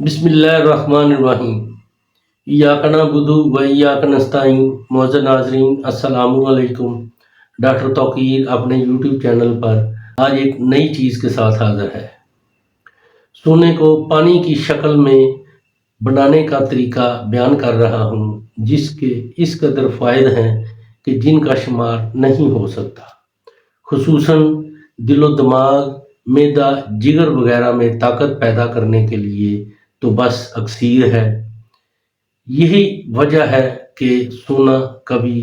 बिस्मिल्लाहिर्रहमानिर्रहीम। इय्याक नअबुदु व इय्याक नस्तईन। मुअज़्ज़ज़ नाज़रीन, अस्सलामु अलैकुम। डॉक्टर तौकीर अपने यूट्यूब चैनल पर आज एक नई चीज़ के साथ हाज़िर है। सोने को पानी की शक्ल में बनाने का तरीका बयान कर रहा हूँ, जिसके इस कदर फ़ायदे हैं कि जिनका शुमार नहीं हो सकता। खुसूसन दिलो दिमाग, मैदा, जिगर वगैरह में ताकत पैदा करने के लिए तो बस अक्सीर है। यही वजह है कि सोना कभी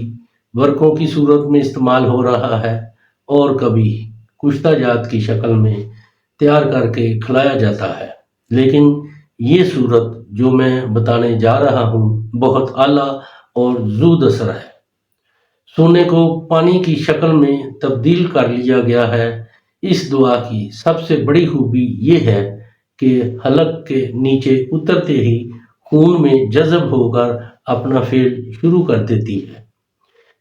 वर्कों की सूरत में इस्तेमाल हो रहा है और कभी कुश्ता जात की शक्ल में तैयार करके खिलाया जाता है। लेकिन ये सूरत जो मैं बताने जा रहा हूँ बहुत आला और ज़ूद असर है। सोने को पानी की शक्ल में तब्दील कर लिया गया है। इस दुआ की सबसे बड़ी खूबी ये है कि हलक के नीचे उतरते ही खून में जज़ब होकर अपना फेल शुरू कर देती है।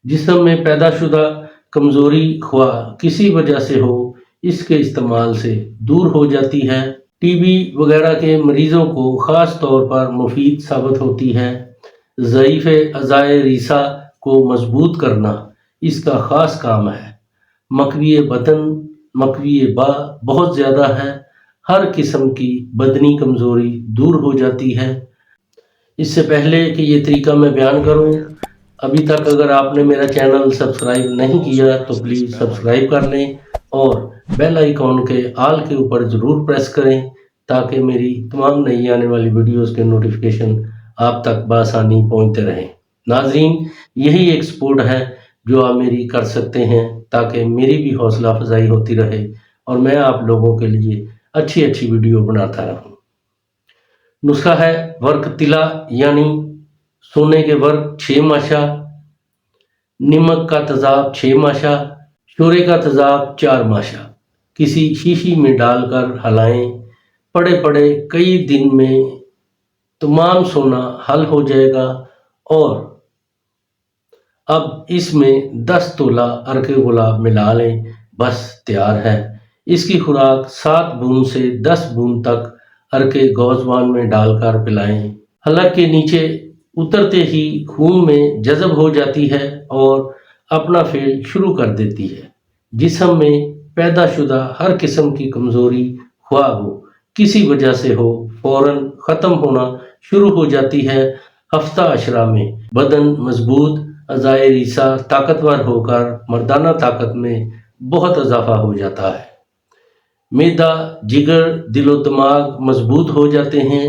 जिस्म में पैदाशुदा कमज़ोरी ख्वाह किसी वजह से हो, इसके इस्तेमाल से दूर हो जाती है। टीबी वगैरह के मरीज़ों को ख़ास तौर पर मुफीद साबित होती है। ज़ईफ़ अज़ाए रीसा को मजबूत करना इसका ख़ास काम है। मकवी बदन, मकवी बा बहुत ज़्यादा है। हर किस्म की बदनी कमज़ोरी दूर हो जाती है। इससे पहले कि ये तरीका मैं बयान करूं, अभी तक अगर आपने मेरा चैनल सब्सक्राइब नहीं किया तो प्लीज़ सब्सक्राइब कर लें और बेल आइकॉन के आल के ऊपर ज़रूर प्रेस करें, ताकि मेरी तमाम नई आने वाली वीडियोस के नोटिफिकेशन आप तक बआसानी पहुंचते रहें। नाजरीन, यही एक सपोर्ट है जो आप मेरी कर सकते हैं, ताकि मेरी भी हौसला अफजाई होती रहे और मैं आप लोगों के लिए अच्छी अच्छी वीडियो बनाता रहूं। नुस्खा है वर्क तिला, यानी सोने के वर्क 6 माशा, नमक का तेजाब 6 माशा, शोरे का तेजाब 4 माशा। किसी शीशी में डालकर हलाएं। पड़े पड़े कई दिन में तमाम सोना हल हो जाएगा और अब इसमें 10 तोला अर्के गुलाब मिला लें, बस तैयार है। इसकी खुराक 7 बूंद से 10 बूंद तक अर्के गौज़वान में डालकर पिलाएं। हलक के नीचे उतरते ही खून में जज़ब हो जाती है और अपना फेल शुरू कर देती है। जिस्म में पैदाशुदा हर किस्म की कमज़ोरी ख्वाह हो किसी वजह से हो, फ़ौरन ख़त्म होना शुरू हो जाती है। हफ्ता अशरा में बदन मजबूत, अज़ाए रीसा ताकतवर होकर मर्दाना ताकत में बहुत इजाफा हो जाता है। मैदा, जिगर, दिलो दिमाग मजबूत हो जाते हैं।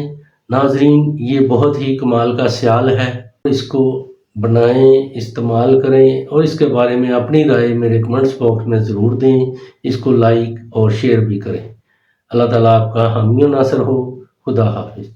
नाजरीन, ये बहुत ही कमाल का स्याल है। इसको बनाएं, इस्तेमाल करें और इसके बारे में अपनी राय मेरे कमेंट्स बॉक्स में ज़रूर दें। इसको लाइक और शेयर भी करें। अल्लाह ताला आपका हामी और नासर हो। खुदा हाफिज़।